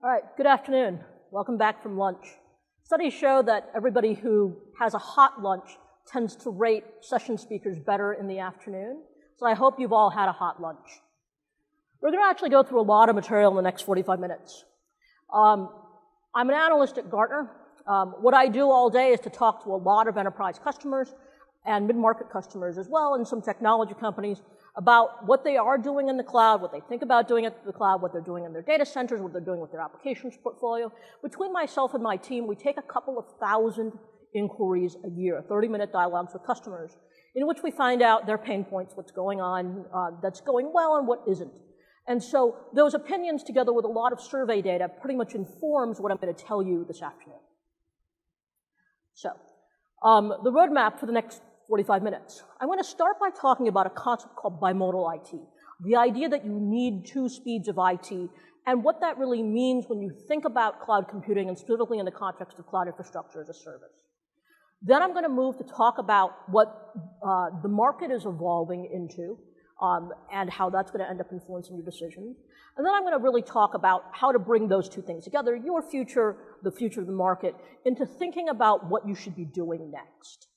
All right, good afternoon. Welcome back from lunch. Studies show that everybody who has a hot lunch tends to rate session speakers better in the afternoon, so I hope you've all had a hot lunch. We're going to actually go through a lot of material in the next 45 minutes. I'm an analyst at Gartner. What I do all day is to talk to a lot of enterprise customers and mid-market customers as well, and some technology companies about what they are doing in the cloud, what they think about doing in the cloud, what they're doing in their data centers, what they're doing with their applications portfolio. Between myself and my team, we take a couple of thousand inquiries a year, 30-minute dialogues with customers, in which we find out their pain points, what's going on that's going well and what isn't. And so those opinions, together with a lot of survey data, pretty much informs what I'm going to tell you this afternoon. So, the roadmap for the next 45 minutes. I want to start by talking about a concept called bimodal IT, the idea that you need two speeds of IT, and what that really means when you think about cloud computing, and specifically in the context of cloud infrastructure as a service. Then I'm going to move to talk about what the market is evolving into, and how that's going to end up influencing your decisions. And then I'm going to really talk about how to bring those two things together, your future, the future of the market, into thinking about what you should be doing next.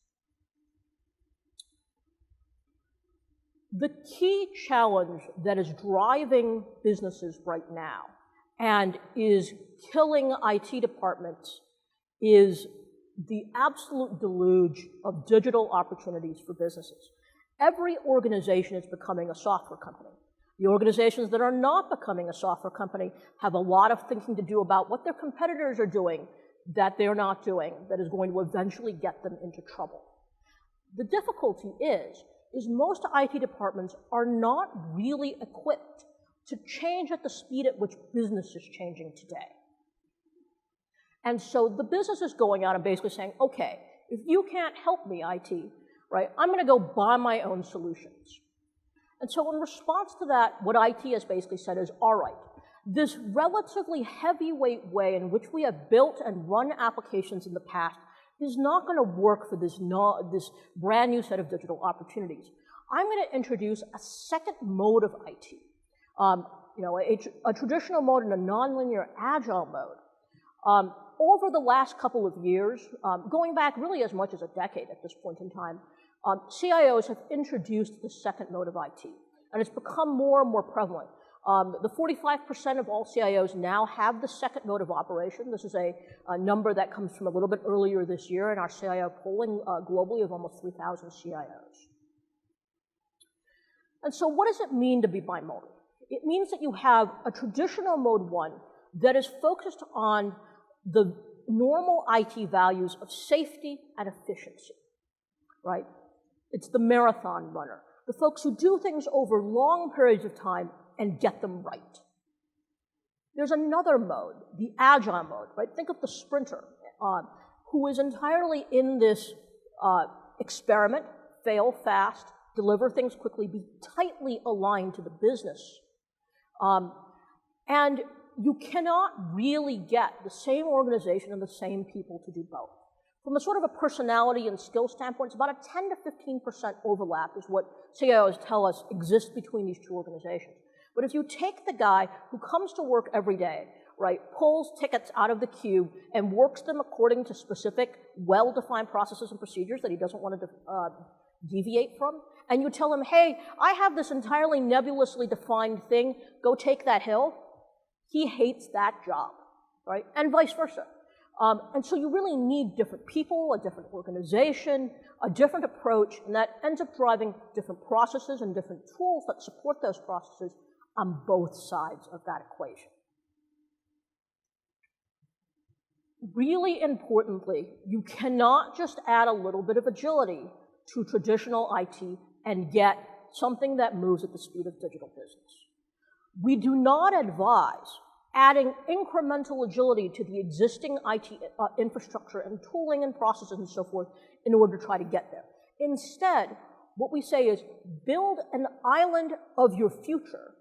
The key challenge that is driving businesses right now and is killing IT departments is the absolute deluge of digital opportunities for businesses. Every organization is becoming a software company. The organizations that are not becoming a software company have a lot of thinking to do about what their competitors are doing that they're not doing that is going to eventually get them into trouble. The difficulty is most IT departments are not really equipped to change at the speed at which business is changing today. And so the business is going out and basically saying, okay, if you can't help me, IT, right, I'm going to go buy my own solutions. And so in response to that, what IT has basically said is, all right, this relatively heavyweight way in which we have built and run applications in the past is not going to work for this brand new set of digital opportunities. I'm going to introduce a second mode of IT, a traditional mode and a nonlinear agile mode. Over the last couple of years, going back really as much as a decade at this point in time, CIOs have introduced the second mode of IT, and it's become more and more prevalent. The 45% of all CIOs now have the second mode of operation. This is a number that comes from a little bit earlier this year in our CIO polling globally of almost 3,000 CIOs. And so what does it mean to be bimodal? It means that you have a traditional mode 1 that is focused on the normal IT values of safety and efficiency, right? It's the marathon runner, the folks who do things over long periods of time and get them right. There's another mode, the agile mode, right? Think of the sprinter, who is entirely in this experiment, fail fast, deliver things quickly, be tightly aligned to the business. And you cannot really get the same organization and the same people to do both. From a sort of a personality and skill standpoint, it's about a 10 to 15% overlap is what CIOs tell us exists between these two organizations. But if you take the guy who comes to work every day, right, pulls tickets out of the queue and works them according to specific, well-defined processes and procedures that he doesn't want to deviate from, and you tell him, hey, I have this entirely nebulously defined thing, go take that hill, he hates that job, right, and vice versa. And so you really need different people, a different organization, a different approach, and that ends up driving different processes and different tools that support those processes on both sides of that equation. Really importantly, you cannot just add a little bit of agility to traditional IT and get something that moves at the speed of digital business. We do not advise adding incremental agility to the existing IT infrastructure and tooling and processes and so forth in order to try to get there. Instead, what we say is build an island of your future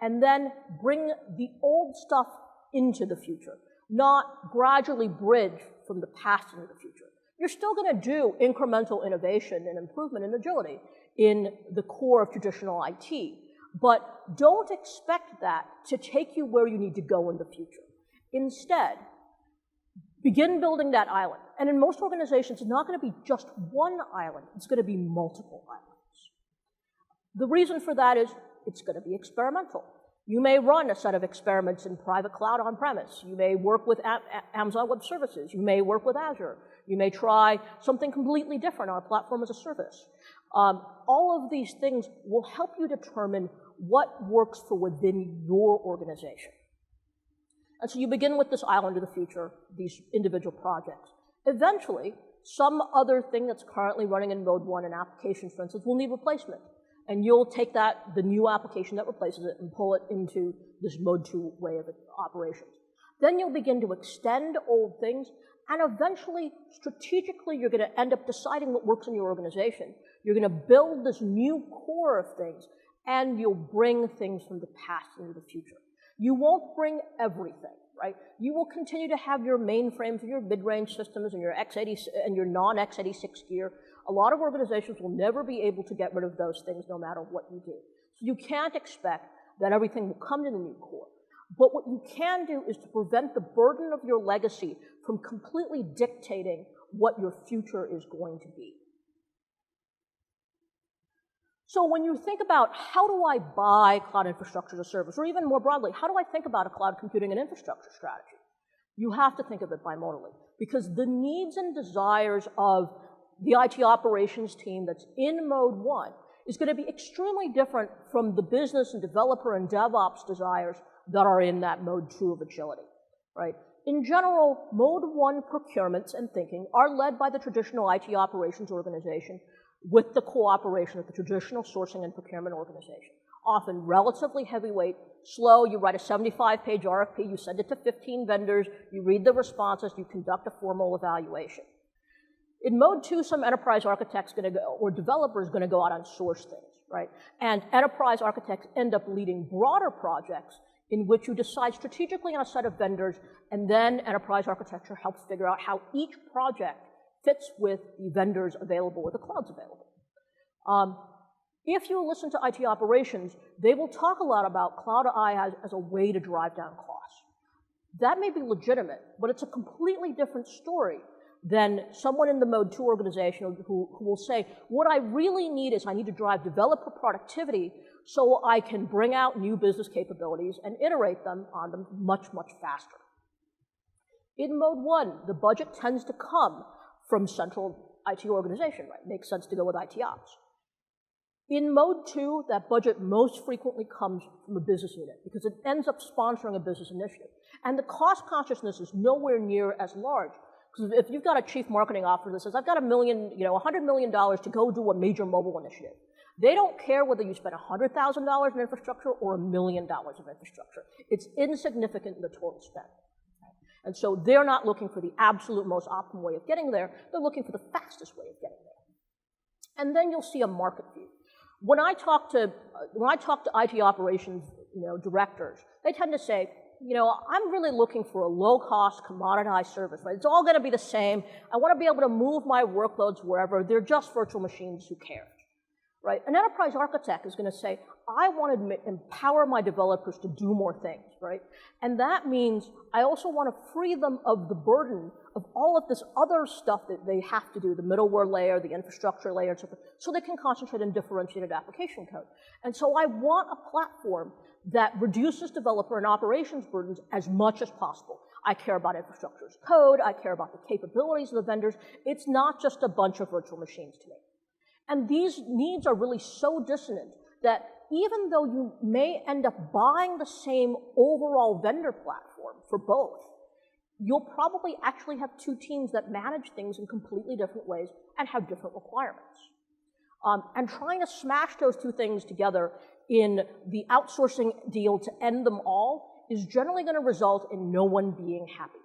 and then bring the old stuff into the future, not gradually bridge from the past into the future. You're still going to do incremental innovation and improvement in agility in the core of traditional IT, but don't expect that to take you where you need to go in the future. Instead, begin building that island. And in most organizations, it's not going to be just one island. It's going to be multiple islands. The reason for that is it's going to be experimental. You may run a set of experiments in private cloud on-premise. You may work with Amazon Web Services. You may work with Azure. You may try something completely different on a platform as a service. All of these things will help you determine what works for within your organization. And so you begin with this island of the future, these individual projects. Eventually, some other thing that's currently running in mode 1 in applications, for instance, will need replacement. And you'll take the new application that replaces it and pull it into this mode 2 way of operations. Then you'll begin to extend old things, and eventually, strategically, you're going to end up deciding what works in your organization. You're going to build this new core of things, and you'll bring things from the past into the future. You won't bring everything, right? You will continue to have your mainframes and your mid-range systems and your x86 and your non-x86 gear. A lot of organizations will never be able to get rid of those things no matter what you do. So you can't expect that everything will come to the new core. But what you can do is to prevent the burden of your legacy from completely dictating what your future is going to be. So when you think about how do I buy cloud infrastructure as a service, or even more broadly, how do I think about a cloud computing and infrastructure strategy? You have to think of it bimodally, because the needs and desires of the IT operations team that's in mode 1 is going to be extremely different from the business and developer and DevOps desires that are in that mode 2 of agility, right? In general, mode 1 procurements and thinking are led by the traditional IT operations organization with the cooperation of the traditional sourcing and procurement organization. Often relatively heavyweight, slow, you write a 75-page RFP, you send it to 15 vendors, you read the responses, you conduct a formal evaluation. In mode 2, some enterprise architect's going to go, or developer's going to go out and source things, right? And enterprise architects end up leading broader projects in which you decide strategically on a set of vendors, and then enterprise architecture helps figure out how each project fits with the vendors available or the clouds available. If you listen to IT operations, they will talk a lot about cloud IaaS as a way to drive down costs. That may be legitimate, but it's a completely different story than someone in the mode 2 organization who will say, what I really need is I need to drive developer productivity so I can bring out new business capabilities and iterate them on them much, much faster. In mode 1, the budget tends to come from central IT organization, right? It makes sense to go with IT ops. In mode 2, that budget most frequently comes from a business unit because it ends up sponsoring a business initiative. And the cost consciousness is nowhere near as large. Because if you've got a chief marketing officer that says, I've got $100 million to go do a major mobile initiative, they don't care whether you spend $100,000 in infrastructure or $1 million of infrastructure. It's insignificant in the total spend. And so they're not looking for the absolute most optimal way of getting there. They're looking for the fastest way of getting there. And then you'll see a market view. When I talk to IT operations, directors, they tend to say, I'm really looking for a low-cost, commoditized service, right? It's all going to be the same. I want to be able to move my workloads wherever. They're just virtual machines. Who cares, right? An enterprise architect is going to say, I want to empower my developers to do more things, right? And that means I also want to free them of the burden of all of this other stuff that they have to do, the middleware layer, the infrastructure layer, and so forth, so they can concentrate on differentiated application code. And so I want a platform that reduces developer and operations burdens as much as possible. I care about infrastructure as code. I care about the capabilities of the vendors. It's not just a bunch of virtual machines to me. And these needs are really so dissonant that even though you may end up buying the same overall vendor platform for both, you'll probably actually have two teams that manage things in completely different ways and have different requirements. And trying to smash those two things together in the outsourcing deal to end them all is generally going to result in no one being happy.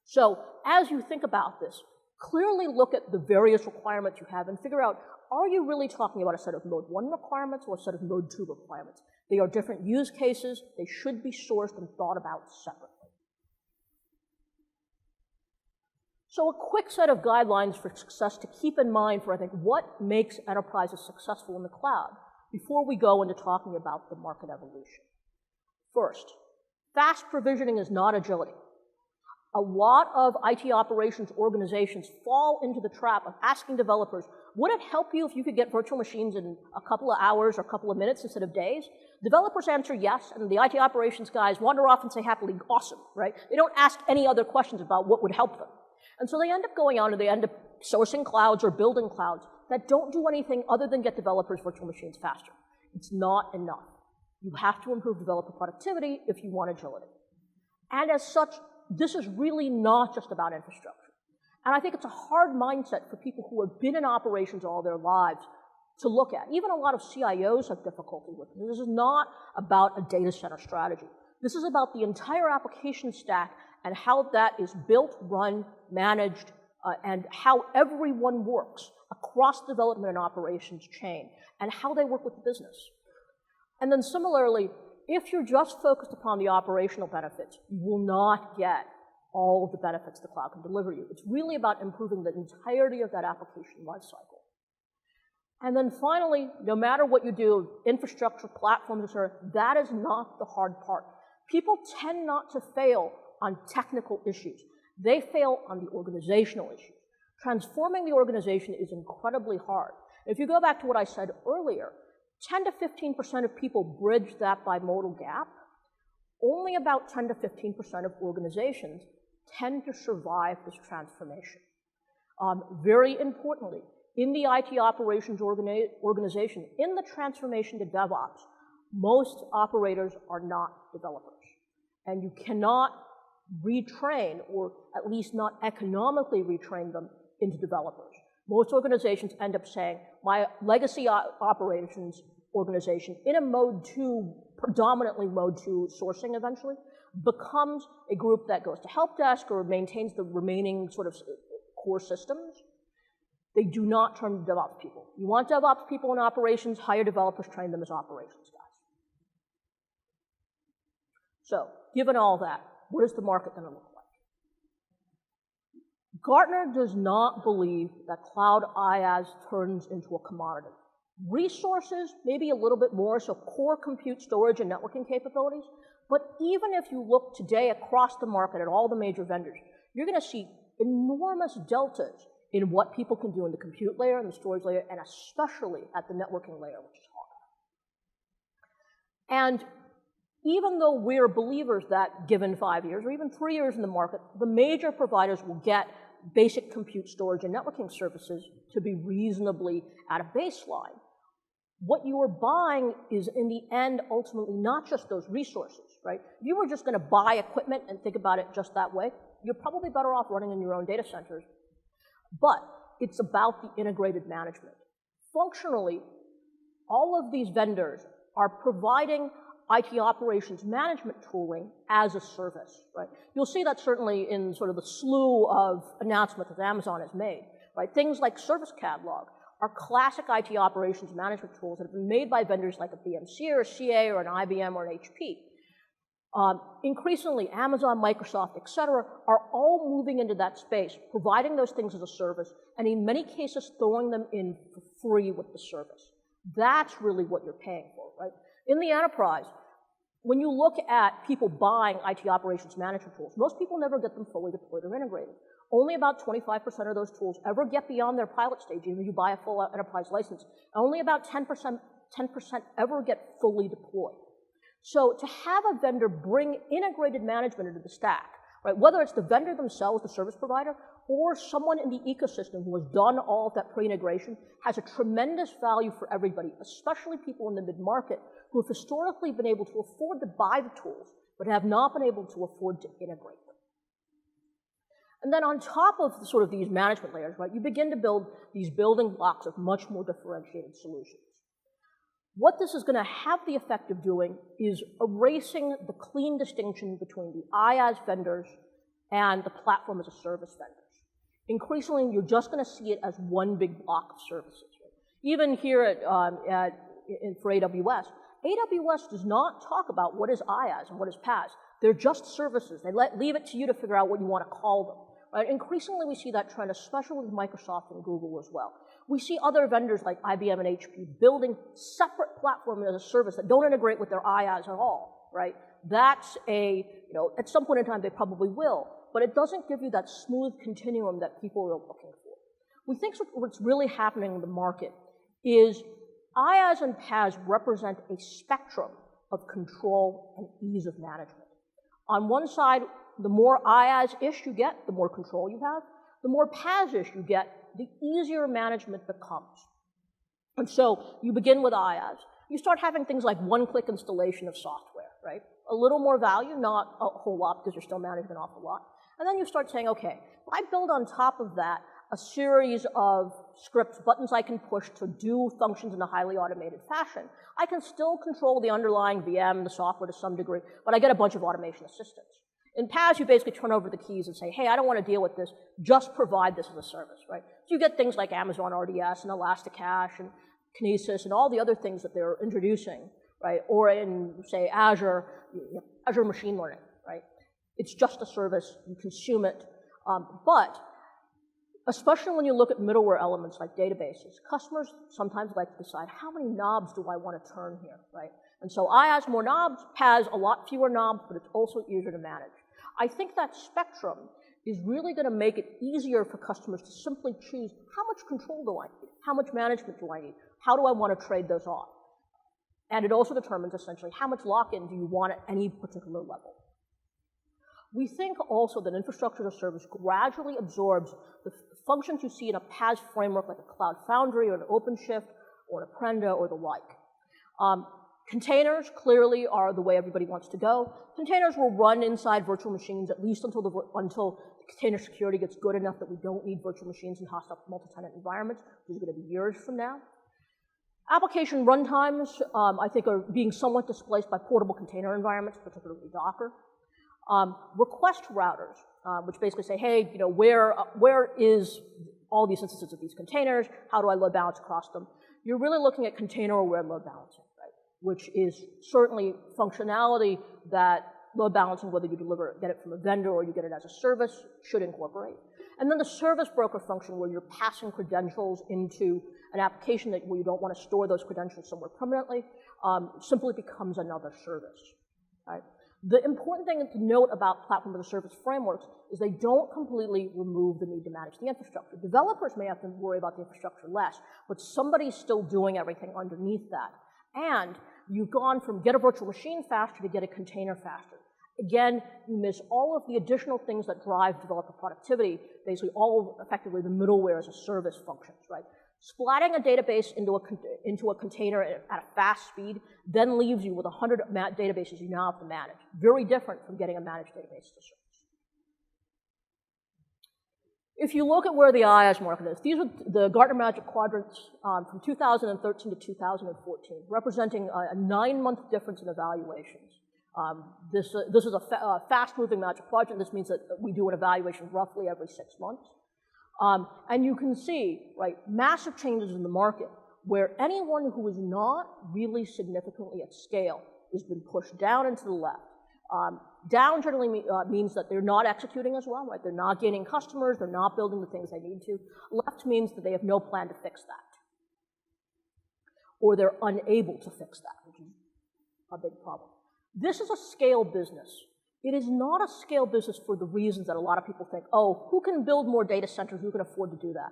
So as you think about this, clearly look at the various requirements you have and figure out, are you really talking about a set of mode 1 requirements or a set of mode 2 requirements? They are different use cases. They should be sourced and thought about separately. So a quick set of guidelines for success to keep in mind for, I think, what makes enterprises successful in the cloud before we go into talking about the market evolution. First, Fast provisioning is not agility. A lot of IT operations organizations fall into the trap of asking developers, would it help you if you could get virtual machines in a couple of hours or a couple of minutes instead of days? Developers answer yes, and the IT operations guys wander off and say happily, awesome, right? They don't ask any other questions about what would help them. And so they end up going on and they end up sourcing clouds or building clouds that don't do anything other than get developers' virtual machines faster. It's not enough. You have to improve developer productivity if you want agility. And as such, this is really not just about infrastructure. And I think it's a hard mindset for people who have been in operations all their lives to look at. Even a lot of CIOs have difficulty with it. This is not about a data center strategy. This is about the entire application stack and how that is built, run, managed, and how everyone works across the development and operations chain, and how they work with the business. And then similarly, if you're just focused upon the operational benefits, you will not get all of the benefits the cloud can deliver you. It's really about improving the entirety of that application lifecycle. And then finally, no matter what you do, infrastructure, platforms, etc., that is not the hard part. People tend not to fail on technical issues. They fail on the organizational issues. Transforming the organization is incredibly hard. If you go back to what I said earlier, 10 to 15% of people bridge that bimodal gap. Only about 10 to 15% of organizations tend to survive this transformation. Very importantly, in the IT operations organization, in the transformation to DevOps, most operators are not developers. And you cannot retrain, or at least not economically retrain them into developers. Most organizations end up saying, my legacy operations organization, in a mode 2, predominantly mode 2 sourcing eventually, becomes a group that goes to help desk or maintains the remaining sort of core systems. They do not turn to DevOps people. You want DevOps people in operations, hire developers, train them as operations guys. So, given all that, what is the market going to look like? Gartner does not believe that cloud IaaS turns into a commodity. Resources, maybe a little bit more, so core compute, storage, and networking capabilities. But even if you look today across the market at all the major vendors, you're going to see enormous deltas in what people can do in the compute layer and the storage layer, and especially at the networking layer, which is hard. And even though we're believers that given 5 years or even 3 years in the market, the major providers will get basic compute, storage, and networking services to be reasonably at a baseline. What you are buying is, in the end, ultimately not just those resources, right? If you were just going to buy equipment and think about it just that way, you're probably better off running in your own data centers. But it's about the integrated management. Functionally, all of these vendors are providing IT operations management tooling as a service, right? You'll see that certainly in sort of the slew of announcements that Amazon has made, right? Things like Service Catalog are classic IT operations management tools that have been made by vendors like a BMC or a CA or an IBM or an HP. Increasingly, Amazon, Microsoft, et cetera, are all moving into that space, providing those things as a service, and in many cases throwing them in for free with the service. That's really what you're paying for, right? In the enterprise, when you look at people buying IT operations management tools, most people never get them fully deployed or integrated. Only about 25% of those tools ever get beyond their pilot stage, even if you buy a full enterprise license. And only about 10% ever get fully deployed. So to have a vendor bring integrated management into the stack, right, whether it's the vendor themselves, the service provider, or someone in the ecosystem who has done all of that pre-integration, has a tremendous value for everybody, especially people in the mid-market who have historically been able to afford to buy the tools, but have not been able to afford to integrate them. And then on top of sort of these management layers, right, you begin to build these building blocks of much more differentiated solutions. What this is going to have the effect of doing is erasing the clean distinction between the IaaS vendors and the platform as a service vendors. Increasingly, you're just going to see it as one big block of services. Even here for AWS, AWS does not talk about what is IaaS and what is PaaS. They're just services. They leave it to you to figure out what you want to call them. Right? Increasingly, we see that trend, especially with Microsoft and Google as well. We see other vendors like IBM and HP building separate platforms as a service that don't integrate with their IaaS at all, right? That's at some point in time they probably will, but it doesn't give you that smooth continuum that people are looking for. We think what's really happening in the market is IaaS and PaaS represent a spectrum of control and ease of management. On one side, the more IaaS-ish you get, the more control you have. The more PaaS-ish you get, the easier management becomes. And so you begin with IaaS. You start having things like one-click installation of software, right? A little more value, not a whole lot because you're still managing an awful lot. And then you start saying, okay, if I build on top of that a series of scripts, buttons I can push to do functions in a highly automated fashion, I can still control the underlying VM, the software to some degree, but I get a bunch of automation assistance. In PaaS, you basically turn over the keys and say, hey, I don't want to deal with this, just provide this as a service, right? So you get things like Amazon RDS and Elasticache and Kinesis and all the other things that they're introducing, right? Or in, say, Azure Machine Learning, right? It's just a service, you consume it. But especially when you look at middleware elements like databases, customers sometimes like to decide how many knobs do I want to turn here, right? And so IaaS, more knobs, PaaS, a lot fewer knobs, but it's also easier to manage. I think that spectrum is really going to make it easier for customers to simply choose how much control do I need, how much management do I need, how do I want to trade those off. And it also determines essentially how much lock-in do you want at any particular level. We think also that infrastructure as a service gradually absorbs the functions you see in a PaaS framework like a Cloud Foundry or an OpenShift or an Apprenda or the like. Containers clearly are the way everybody wants to go. Containers will run inside virtual machines at least until the container security gets good enough that we don't need virtual machines in hostile multi-tenant environments, which is going to be years from now. Application runtimes, I think, are being somewhat displaced by portable container environments, particularly Docker. Request routers, which basically say, hey, where is all these instances of these containers? How do I load balance across them? You're really looking at container-aware load balancing, right? Which is certainly functionality that load balancing, whether you get it from a vendor or you get it as a service, should incorporate. And then the service broker function, where you're passing credentials into an application where you don't want to store those credentials somewhere permanently, simply becomes another service, right? The important thing to note about platform as a service frameworks is they don't completely remove the need to manage the infrastructure. Developers may have to worry about the infrastructure less, but somebody's still doing everything underneath that. And you've gone from get a virtual machine faster to get a container faster. Again, you miss all of the additional things that drive developer productivity, basically all effectively the middleware as a service functions, right? Splatting a database into a container at a fast speed then leaves you with 100 databases you now have to manage. Very different from getting a managed database as a service. If you look at where the IaaS market is, these are the Gartner Magic Quadrants from 2013 to 2014, representing a 9-month difference in evaluations. This is a fast-moving Magic Quadrant. This means that we do an evaluation roughly every 6 months. And you can see, right, massive changes in the market where anyone who is not really significantly at scale has been pushed down and to the left. Down generally means that they're not executing as well, right? They're not gaining customers, they're not building the things they need to. Left means that they have no plan to fix that. Or they're unable to fix that, which is a big problem. This is a scale business. It is not a scale business for the reasons that a lot of people think, oh, who can build more data centers, who can afford to do that?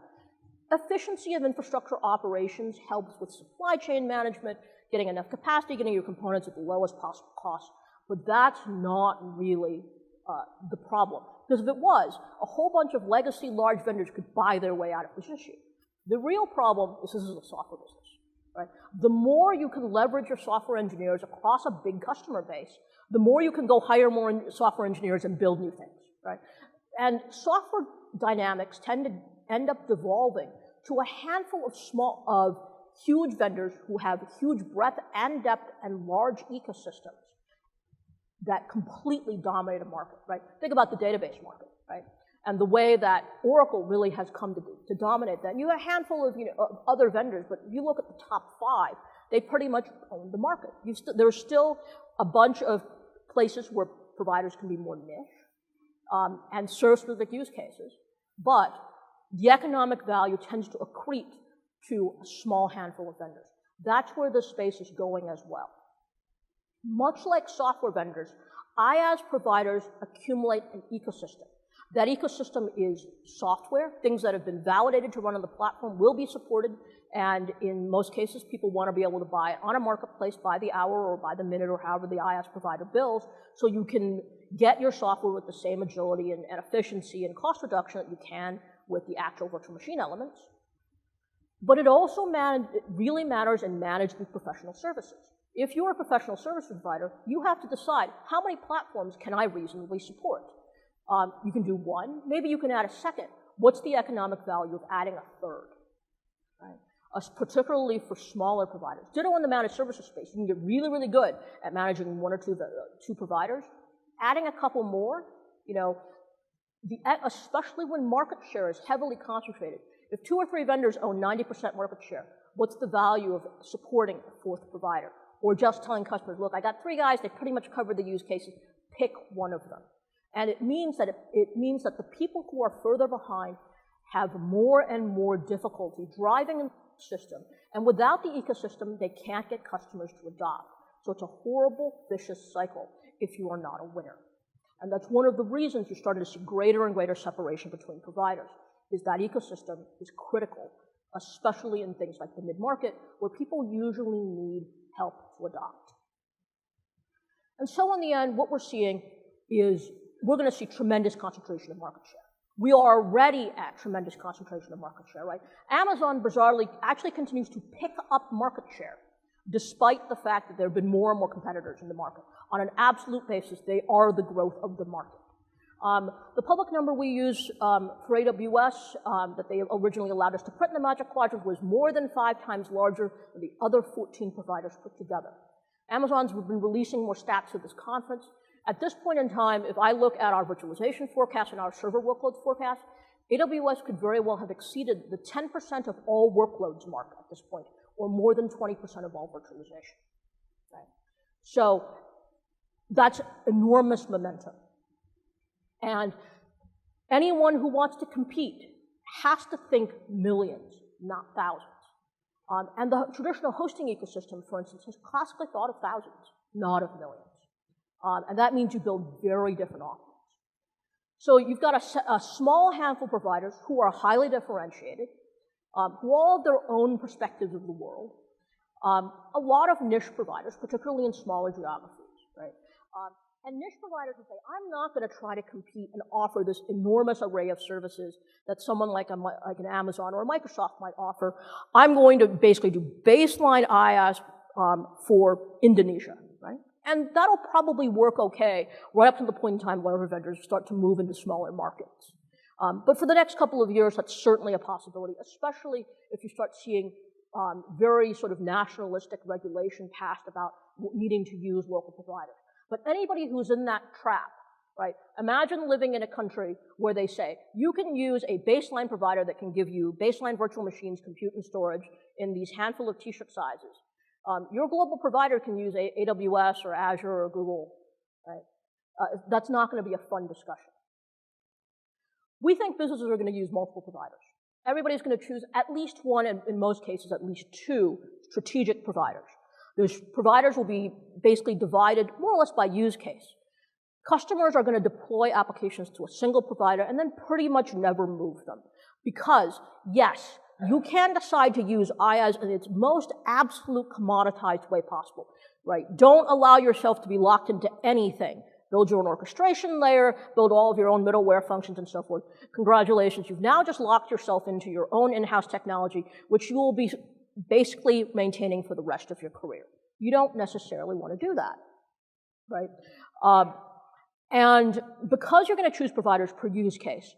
Efficiency of infrastructure operations helps with supply chain management, getting enough capacity, getting your components at the lowest possible cost. But that's not really the problem. Because if it was, a whole bunch of legacy large vendors could buy their way out of this issue. The real problem is this is a software business, right? The more you can leverage your software engineers across a big customer base, the more you can go hire more software engineers and build new things, right? And software dynamics tend to end up devolving to a handful of huge vendors who have huge breadth and depth and large ecosystems that completely dominate a market, right? Think about the database market, right? And the way that Oracle really has come to dominate that. And you have a handful of of other vendors, but if you look at the top 5, they pretty much own the market. There's still a bunch of places where providers can be more niche and serve specific use cases, but the economic value tends to accrete to a small handful of vendors. That's where this space is going as well. Much like software vendors, IaaS providers accumulate an ecosystem. That ecosystem is software. Things that have been validated to run on the platform will be supported, and in most cases, people want to be able to buy it on a marketplace by the hour or by the minute or however the IaaS provider bills, so you can get your software with the same agility and efficiency and cost reduction that you can with the actual virtual machine elements. But it also really matters in managing professional services. If you're a professional service provider, you have to decide how many platforms can I reasonably support. You can do one, maybe you can add a second. What's the economic value of adding a third? Right? Particularly for smaller providers. Ditto in the managed services space. You can get really, really good at managing one or two providers. Adding a couple more, especially when market share is heavily concentrated. If 2 or 3 vendors own 90% market share, what's the value of supporting a fourth provider? Or just telling customers, look, I got 3 guys, they pretty much covered the use cases, pick one of them. And it means that the people who are further behind have more and more difficulty driving the system. And without the ecosystem, they can't get customers to adopt. So it's a horrible, vicious cycle if you are not a winner. And that's one of the reasons you're starting to see greater and greater separation between providers, is that ecosystem is critical, especially in things like the mid-market, where people usually need help to adopt. And so in the end, what we're seeing is we're going to see tremendous concentration of market share. We are already at tremendous concentration of market share, right? Amazon, bizarrely, actually continues to pick up market share, despite the fact that there have been more and more competitors in the market. On an absolute basis, they are the growth of the market. The public number we use for AWS that they originally allowed us to print in the Magic Quadrant was more than 5 times larger than the other 14 providers put together. Amazon's been releasing more stats at this conference. At this point in time, if I look at our virtualization forecast and our server workloads forecast, AWS could very well have exceeded the 10% of all workloads mark at this point, or more than 20% of all virtualization. Right? So that's enormous momentum. And anyone who wants to compete has to think millions, not thousands. And the traditional hosting ecosystem, for instance, has classically thought of thousands, not of millions. And that means you build very different offerings. So you've got a small handful of providers who are highly differentiated, who all have their own perspectives of the world. A lot of niche providers, particularly in smaller geographies, right? And niche providers will say, I'm not going to try to compete and offer this enormous array of services that someone like an Amazon or a Microsoft might offer. I'm going to basically do baseline IaaS for Indonesia, right? And that'll probably work okay right up to the point in time where other vendors start to move into smaller markets. But for the next couple of years, that's certainly a possibility, especially if you start seeing very sort of nationalistic regulation passed about needing to use local providers. But anybody who's in that trap, right, imagine living in a country where they say, you can use a baseline provider that can give you baseline virtual machines, compute and storage in these handful of t-shirt sizes. Your global provider can use AWS or Azure or Google, right? That's not going to be a fun discussion. We think businesses are going to use multiple providers. Everybody's going to choose at least one, and in most cases, at least 2 strategic providers. Those providers will be basically divided more or less by use case. Customers are going to deploy applications to a single provider and then pretty much never move them. Because, yes, you can decide to use IaaS in its most absolute commoditized way possible, right? Don't allow yourself to be locked into anything. Build your own orchestration layer, build all of your own middleware functions and so forth. Congratulations, you've now just locked yourself into your own in-house technology, which you will be basically maintaining for the rest of your career. You don't necessarily want to do that, right? And because you're going to choose providers per use case,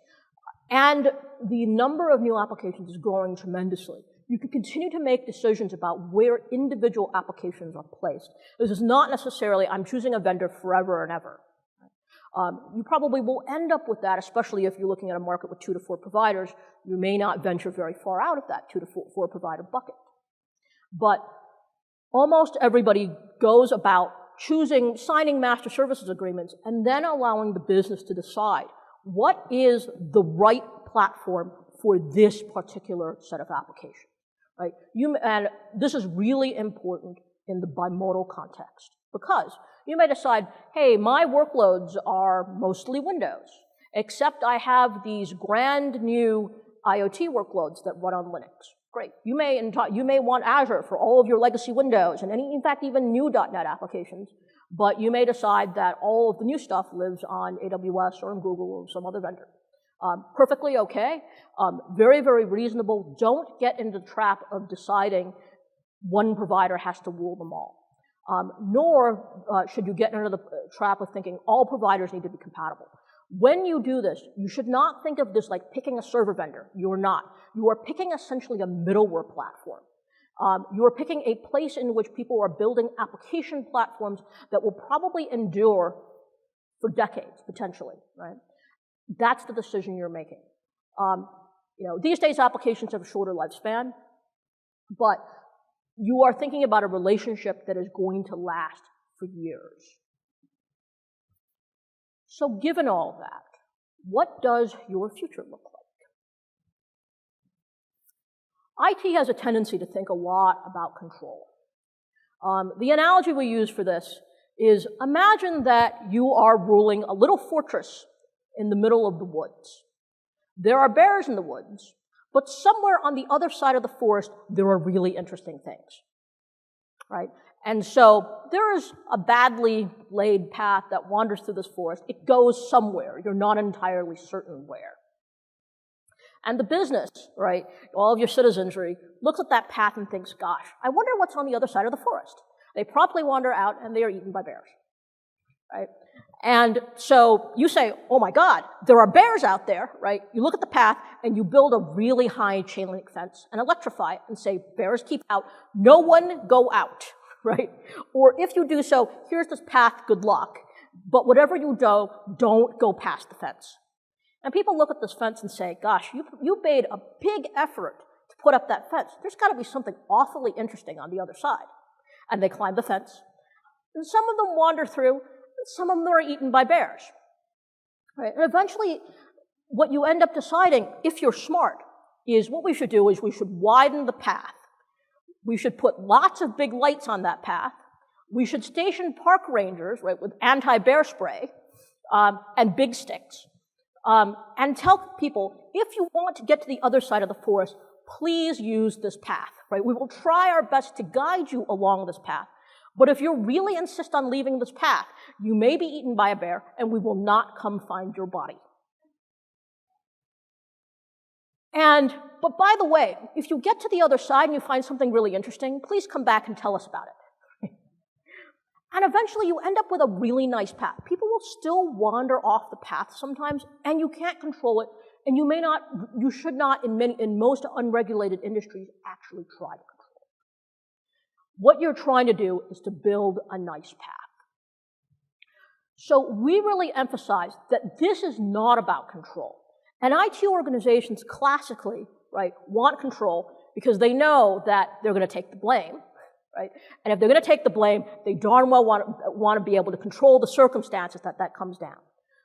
and the number of new applications is growing tremendously, you can continue to make decisions about where individual applications are placed. This is not necessarily, I'm choosing a vendor forever and ever. You probably will end up with that, especially if you're looking at a market with 2 to 4 providers. You may not venture very far out of that 2 to 4 provider bucket. But almost everybody goes about signing master services agreements, and then allowing the business to decide what is the right platform for this particular set of applications, right? And this is really important in the bimodal context, because You may decide, hey, my workloads are mostly Windows, except I have these brand new IoT workloads that run on Linux. Great. You may want Azure for all of your legacy Windows and in fact, even new .NET applications, but you may decide that all of the new stuff lives on AWS or in Google or some other vendor. Perfectly okay. Very, very reasonable. Don't get into the trap of deciding one provider has to rule them all. Nor should you get into the trap of thinking all providers need to be compatible. When you do this, you should not think of this like picking a server vendor. You're not. You are picking essentially a middleware platform. You are picking a place in which people are building application platforms that will probably endure for decades, potentially, right? That's the decision you're making. These days applications have a shorter lifespan, but you are thinking about a relationship that is going to last for years. So given all that, what does your future look like? IT has a tendency to think a lot about control. The analogy we use for this is imagine that you are ruling a little fortress in the middle of the woods. There are bears in the woods, but somewhere on the other side of the forest, there are really interesting things, right? And so there is a badly laid path that wanders through this forest. It goes somewhere. You're not entirely certain where. And the business, right, all of your citizenry, looks at that path and thinks, gosh, I wonder what's on the other side of the forest. They promptly wander out and they are eaten by bears, right? And so you say, oh my God, there are bears out there, right? You look at the path and you build a really high chain link fence and electrify it and say, bears keep out, no one go out, right? Or if you do so, here's this path, good luck. But whatever you do, don't go past the fence. And people look at this fence and say, gosh, you made a big effort to put up that fence. There's got to be something awfully interesting on the other side. And they climb the fence. And some of them wander through. Some of them are eaten by bears. Right? And eventually, what you end up deciding, if you're smart, is what we should do is we should widen the path. We should put lots of big lights on that path. We should station park rangers, right, with anti-bear spray and big sticks. And tell people, if you want to get to the other side of the forest, please use this path, right? We will try our best to guide you along this path. But if you really insist on leaving this path, you may be eaten by a bear, and we will not come find your body. But by the way, if you get to the other side and you find something really interesting, please come back and tell us about it. And eventually you end up with a really nice path. People will still wander off the path sometimes, and you can't control it, and you should not, in most unregulated industries, actually try to control it. What you're trying to do is to build a nice path. So we really emphasize that this is not about control. And IT organizations classically, right, want control because they know that they're going to take the blame. Right? And if they're going to take the blame, they darn well want to be able to control the circumstances that comes down.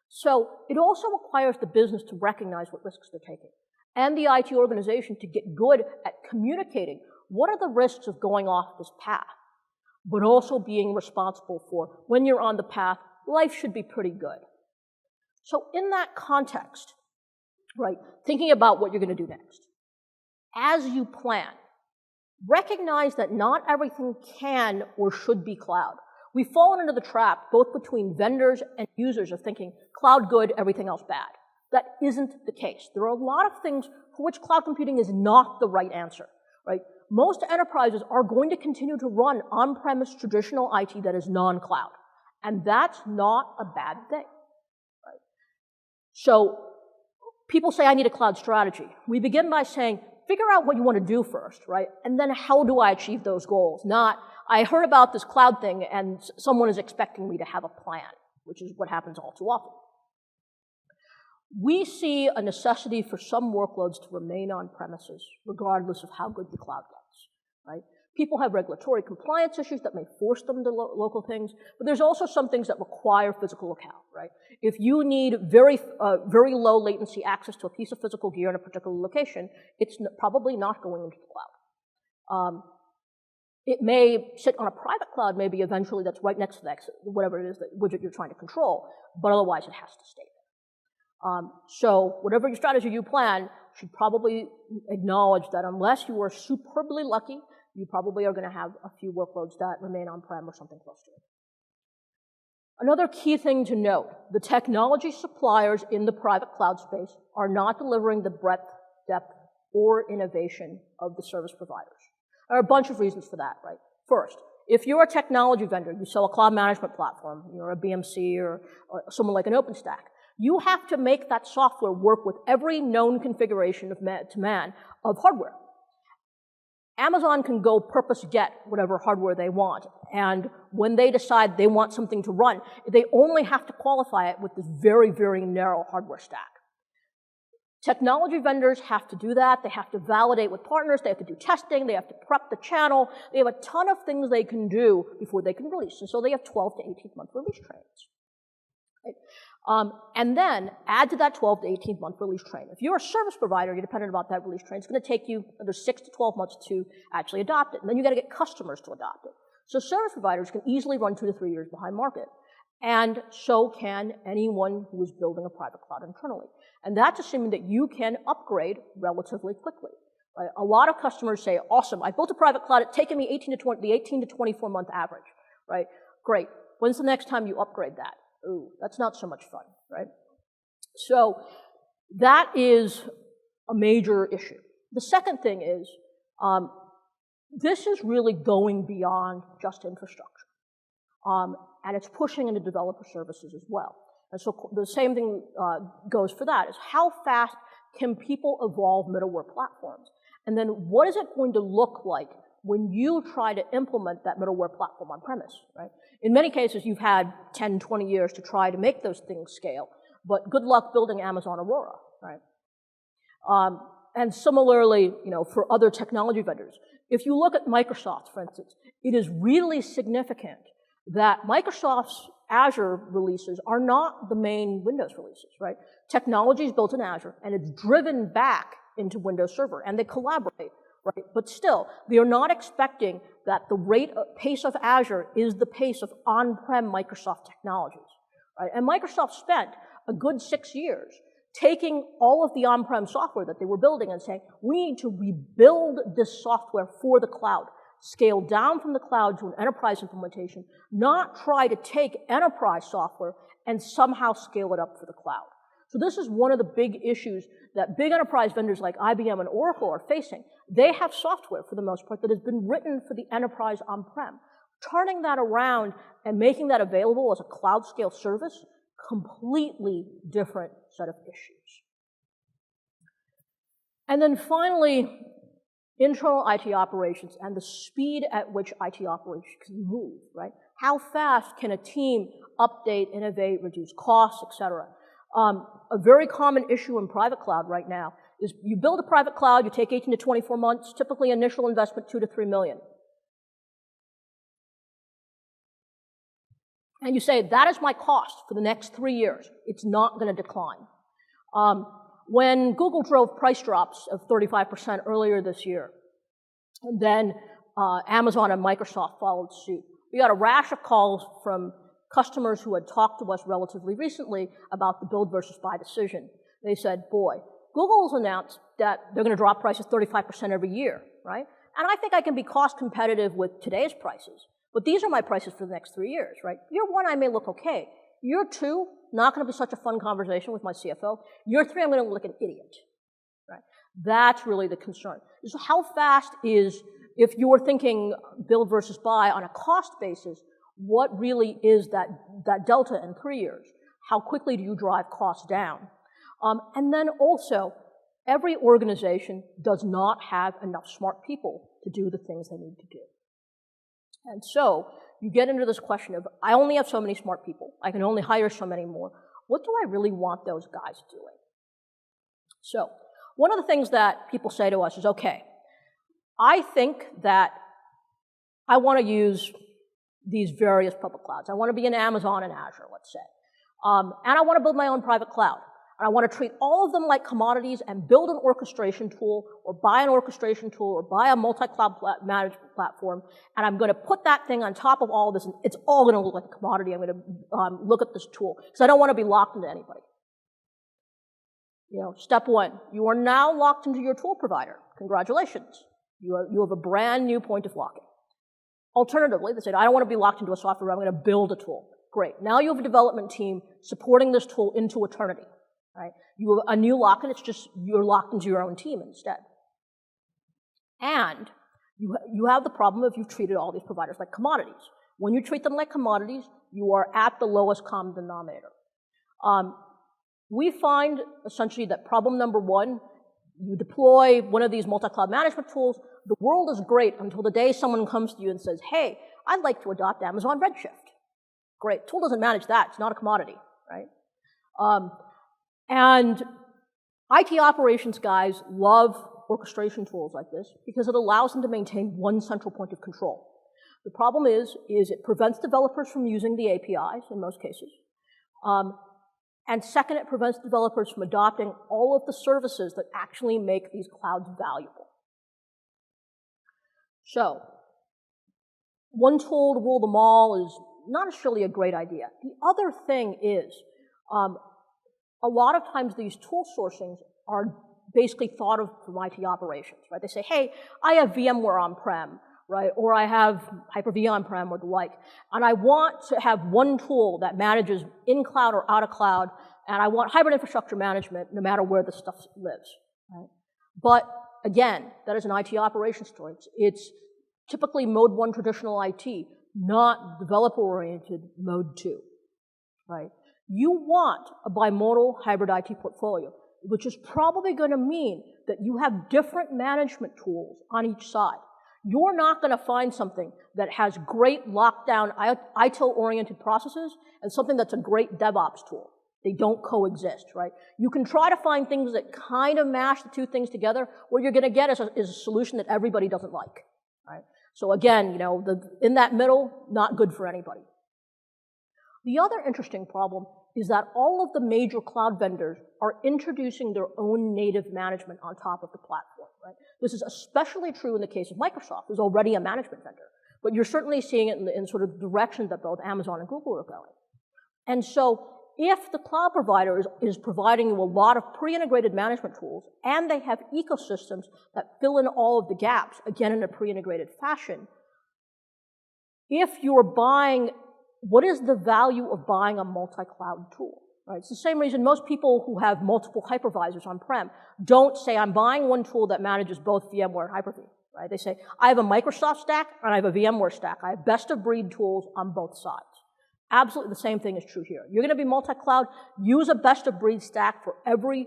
So it also requires the business to recognize what risks they're taking, and the IT organization to get good at communicating what are the risks of going off this path, but also being responsible for when you're on the path, life should be pretty good. So in that context, right, thinking about what you're going to do next, as you plan, recognize that not everything can or should be cloud. We've fallen into the trap, both between vendors and users, of thinking cloud good, everything else bad. That isn't the case. There are a lot of things for which cloud computing is not the right answer, right? Most enterprises are going to continue to run on-premise traditional IT that is non-cloud, and that's not a bad thing, right? So people say, I need a cloud strategy. We begin by saying, figure out what you want to do first, right? And then how do I achieve those goals? Not, I heard about this cloud thing and someone is expecting me to have a plan, which is what happens all too often. We see a necessity for some workloads to remain on premises, regardless of how good the cloud gets, right? People have regulatory compliance issues that may force them to local things, but there's also some things that require physical account, right? If you need very low latency access to a piece of physical gear in a particular location, it's probably not going into the cloud. It may sit on a private cloud, maybe eventually that's right next to that, whatever it is, that widget you're trying to control, but otherwise it has to stay there. So whatever your strategy you plan, you should probably acknowledge that unless you are superbly lucky, you probably are going to have a few workloads that remain on-prem or something close to it. Another key thing to note, the technology suppliers in the private cloud space are not delivering the breadth, depth, or innovation of the service providers. There are a bunch of reasons for that, right? First, if you're a technology vendor, you sell a cloud management platform, you're a BMC or someone like an OpenStack, you have to make that software work with every known configuration of hardware. Amazon can go purpose get whatever hardware they want, and when they decide they want something to run, they only have to qualify it with this very, very narrow hardware stack. Technology vendors have to do that. They have to validate with partners. They have to do testing. They have to prep the channel. They have a ton of things they can do before they can release, and so they have 12 to 18-month release trains. Right? And then add to that 12 to 18-month release train. If you're a service provider, you're dependent about that release train. It's going to take you another 6 to 12 months to actually adopt it, and then you got to get customers to adopt it. So service providers can easily run 2 to 3 years behind market, and so can anyone who is building a private cloud internally. And that's assuming that you can upgrade relatively quickly. Right? A lot of customers say, awesome, I built a private cloud, it's taken me the 18 to 24 month average. Right? Great. When's the next time you upgrade that? Ooh, that's not so much fun, right? So that is a major issue. The second thing is, this is really going beyond just infrastructure. And it's pushing into developer services as well. And so the same thing goes for that, is how fast can people evolve middleware platforms? And then what is it going to look like when you try to implement that middleware platform on premise, right? In many cases, you've had 10, 20 years to try to make those things scale, but good luck building Amazon Aurora, right? And similarly, for other technology vendors, if you look at Microsoft, for instance, it is really significant that Microsoft's Azure releases are not the main Windows releases, right? Technology is built in Azure, and it's driven back into Windows Server, and they collaborate, right? But still, they are not expecting that the pace of Azure is the pace of on-prem Microsoft technologies, right? And Microsoft spent a good 6 years taking all of the on-prem software that they were building and saying, we need to rebuild this software for the cloud, scale down from the cloud to an enterprise implementation, not try to take enterprise software and somehow scale it up for the cloud. So this is one of the big issues that big enterprise vendors like IBM and Oracle are facing. They have software, for the most part, that has been written for the enterprise on-prem. Turning that around and making that available as a cloud-scale service, completely different set of issues. And then finally, internal IT operations and the speed at which IT operations can move, right? How fast can a team update, innovate, reduce costs, et cetera? A very common issue in private cloud right now is you build a private cloud, you take 18 to 24 months, typically initial investment 2 to 3 million. And you say, that is my cost for the next 3 years. It's not going to decline. When Google drove price drops of 35% earlier this year, and then Amazon and Microsoft followed suit, we got a rash of calls from customers who had talked to us relatively recently about the build versus buy decision. They said, boy, Google's announced that they're going to drop prices 35% every year, right? And I think I can be cost competitive with today's prices. But these are my prices for the next 3 years, right? Year 1, I may look okay. Year 2, not going to be such a fun conversation with my CFO. Year 3, I'm going to look like an idiot, right? That's really the concern. So how fast is, if you were thinking build versus buy on a cost basis, what really is that delta in 3 years? How quickly do you drive costs down? And then also, every organization does not have enough smart people to do the things they need to do. And so you get into this question of, I only have so many smart people. I can only hire so many more. What do I really want those guys doing? So one of the things that people say to us is, okay, I think that I want to use these various public clouds. I want to be in Amazon and Azure, let's say. And I want to build my own private cloud. and I want to treat all of them like commodities and build an orchestration tool, or buy an orchestration tool, or buy a multi-cloud management platform, and I'm going to put that thing on top of all of this, and it's all going to look like a commodity. I'm going to look at this tool, because I don't want to be locked into anybody. Step one, you are now locked into your tool provider. Congratulations. You have a brand new point of locking. Alternatively, they said, I don't want to be locked into a software, I'm going to build a tool. Great. Now you have a development team supporting this tool into eternity. Right? You have a new lock, and it's just you're locked into your own team instead. And you have the problem if you've treated all these providers like commodities. When you treat them like commodities, you are at the lowest common denominator. We find essentially that problem number one, you deploy one of these multi-cloud management tools, the world is great until the day someone comes to you and says, hey, I'd like to adopt Amazon Redshift. Great. Tool doesn't manage that. It's not a commodity, right? And IT operations guys love orchestration tools like this because it allows them to maintain one central point of control. The problem is it prevents developers from using the APIs in most cases. And second, it prevents developers from adopting all of the services that actually make these clouds valuable. So, one tool to rule them all is not necessarily a great idea. The other thing is, a lot of times these tool sourcings are basically thought of from IT operations, right? They say, hey, I have VMware on-prem, right? Or I have Hyper-V on-prem or the like, and I want to have one tool that manages in cloud or out of cloud, and I want hybrid infrastructure management no matter where the stuff lives, right? But again, that is an IT operations story. It's typically mode 1 traditional IT, not developer-oriented mode 2, right? You want a bimodal hybrid IT portfolio, which is probably going to mean that you have different management tools on each side. You're not going to find something that has great lockdown ITIL-oriented processes and something that's a great DevOps tool. They don't coexist, right? You can try to find things that kind of mash the two things together. What you're going to get is a solution that everybody doesn't like, right? So again, in that middle, not good for anybody. The other interesting problem is that all of the major cloud vendors are introducing their own native management on top of the platform, right? This is especially true in the case of Microsoft, who's already a management vendor. But you're certainly seeing it in sort of the direction that both Amazon and Google are going. And so if the cloud provider is providing you a lot of pre-integrated management tools, and they have ecosystems that fill in all of the gaps, again in a pre-integrated fashion, if you're buying, what is the value of buying a multi-cloud tool? Right? It's the same reason most people who have multiple hypervisors on-prem don't say, I'm buying one tool that manages both VMware and Hyper-V. Right? They say, I have a Microsoft stack and I have a VMware stack. I have best-of-breed tools on both sides. Absolutely the same thing is true here. You're going to be multi-cloud, use a best-of-breed stack for every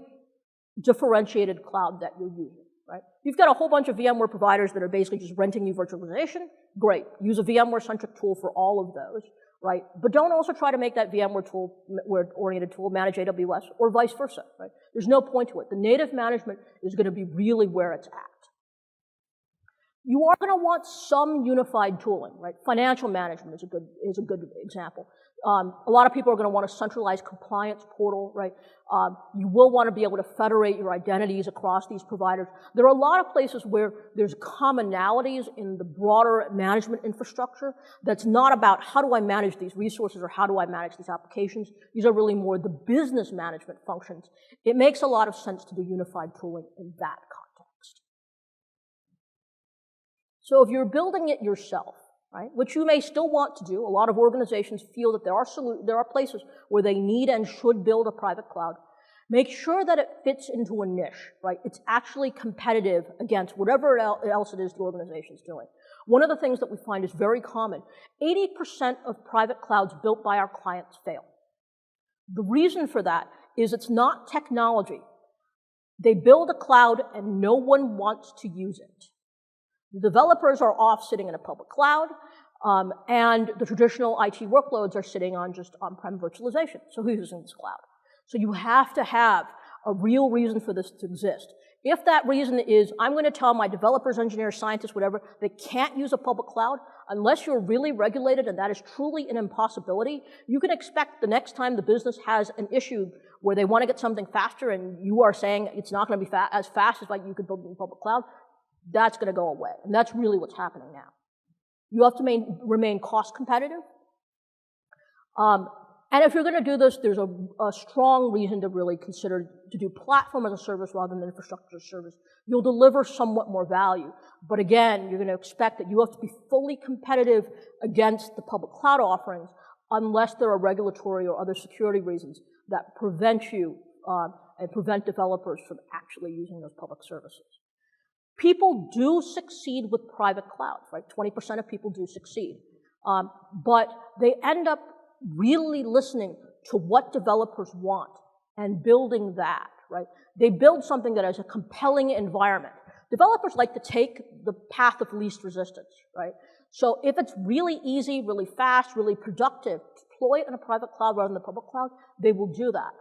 differentiated cloud that you're using. Right? You've got a whole bunch of VMware providers that are basically just renting you virtualization. Great. Use a VMware-centric tool for all of those. Right? But don't also try to make that VMware-oriented tool manage AWS or vice versa. Right? There's no point to it. The native management is going to be really where it's at. You are going to want some unified tooling, right? Financial management is a good example. A lot of people are going to want a centralized compliance portal, right? You will want to be able to federate your identities across these providers. There are a lot of places where there's commonalities in the broader management infrastructure that's not about how do I manage these resources or how do I manage these applications. These are really more the business management functions. It makes a lot of sense to do unified tooling in that context. So if you're building it yourself, right, which you may still want to do, a lot of organizations feel that there are places where they need and should build a private cloud, make sure that it fits into a niche, right? It's actually competitive against whatever else it is the organization's doing. One of the things that we find is very common, 80% of private clouds built by our clients fail. The reason for that is it's not technology. They build a cloud and no one wants to use it. The developers are off sitting in a public cloud, and the traditional IT workloads are sitting on just on-prem virtualization. So who's using this cloud? So you have to have a real reason for this to exist. If that reason is, I'm going to tell my developers, engineers, scientists, whatever, they can't use a public cloud, unless you're really regulated, and that is truly an impossibility, you can expect the next time the business has an issue where they want to get something faster and you are saying it's not going to be as fast as like you could build in the public cloud, that's going to go away. And that's really what's happening now. You have to remain cost competitive. And if you're going to do this, there's a strong reason to really consider to do platform as a service rather than infrastructure as a service. You'll deliver somewhat more value. But again, you're going to expect that you have to be fully competitive against the public cloud offerings unless there are regulatory or other security reasons that prevent you and prevent developers from actually using those public services. People do succeed with private clouds, right? 20% of people do succeed. But they end up really listening to what developers want and building that, right? They build something that is a compelling environment. Developers like to take the path of least resistance, right? So if it's really easy, really fast, really productive to deploy it in a private cloud rather than the public cloud, they will do that.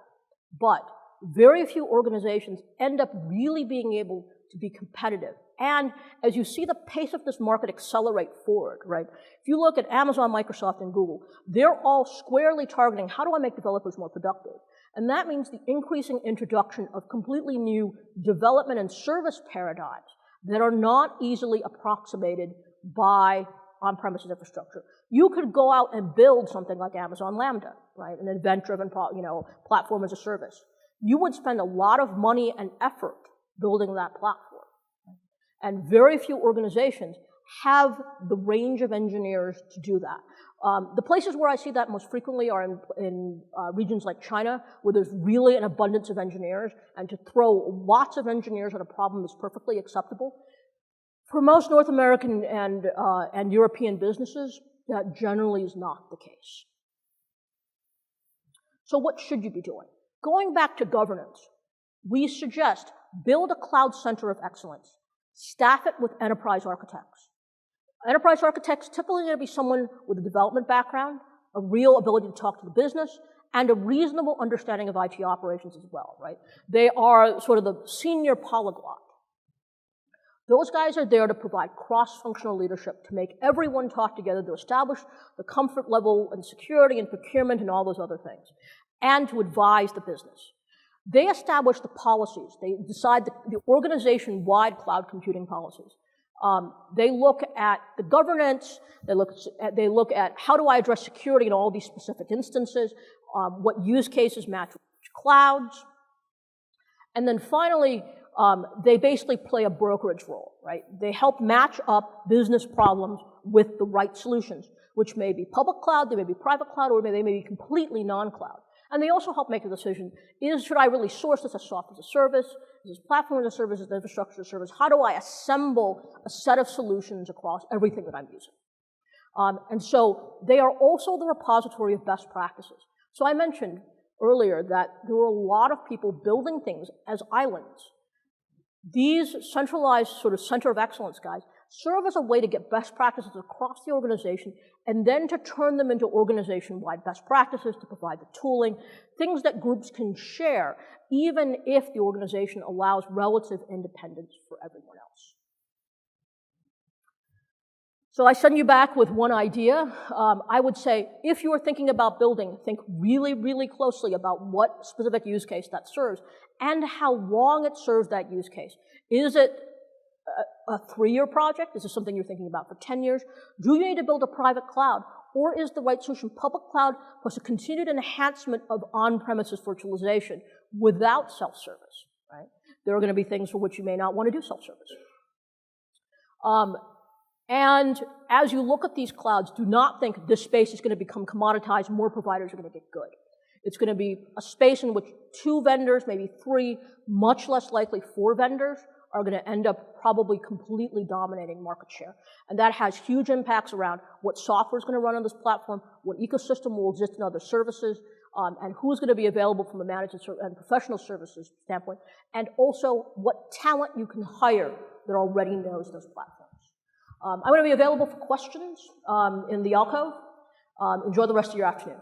But very few organizations end up really being able to be competitive. And as you see the pace of this market accelerate forward, right? If you look at Amazon, Microsoft, and Google, they're all squarely targeting how do I make developers more productive? And that means the increasing introduction of completely new development and service paradigms that are not easily approximated by on-premises infrastructure. You could go out and build something like Amazon Lambda, right? An event-driven, platform as a service. You would spend a lot of money and effort building that platform. And very few organizations have the range of engineers to do that. The places where I see that most frequently are in regions like China, where there's really an abundance of engineers, and to throw lots of engineers at a problem is perfectly acceptable. For most North American and European businesses, that generally is not the case. So what should you be doing? Going back to governance, we suggest build a cloud center of excellence. Staff it with enterprise architects. Enterprise architects typically going to be someone with a development background, a real ability to talk to the business, and a reasonable understanding of IT operations as well, right? They are sort of the senior polyglot. Those guys are there to provide cross-functional leadership, to make everyone talk together, to establish the comfort level and security and procurement and all those other things, and to advise the business. They establish the policies. They decide the organization-wide cloud computing policies. They look at the governance. They look at how do I address security in all these specific instances, what use cases match which clouds. And then finally, they basically play a brokerage role, right? They help match up business problems with the right solutions, which may be public cloud, they may be private cloud, or they may be completely non-cloud. And they also help make a decision, should I really source this as software as a service? Is this platform as a service? Is this infrastructure as a service? How do I assemble a set of solutions across everything that I'm using? And so they are also the repository of best practices. So I mentioned earlier that there were a lot of people building things as islands. These centralized sort of center of excellence guys serve as a way to get best practices across the organization and then to turn them into organization-wide best practices, to provide the tooling, things that groups can share, even if the organization allows relative independence for everyone else. So I send you back with one idea. I would say, if you are thinking about building, think really, really closely about what specific use case that serves and how long it serves that use case. Is it a 3-year project? Is this something you're thinking about for 10 years? Do you need to build a private cloud? Or is the right solution public cloud plus a continued enhancement of on-premises virtualization without self-service, right? There are going to be things for which you may not want to do self-service. And as you look at these clouds, do not think this space is going to become commoditized, more providers are going to get good. It's going to be a space in which 2 vendors, maybe 3, much less likely 4 vendors, are going to end up probably completely dominating market share. And that has huge impacts around what software is going to run on this platform, what ecosystem will exist in other services, and who's going to be available from a managed and professional services standpoint, and also what talent you can hire that already knows those platforms. I'm going to be available for questions in the alcove. Enjoy the rest of your afternoon.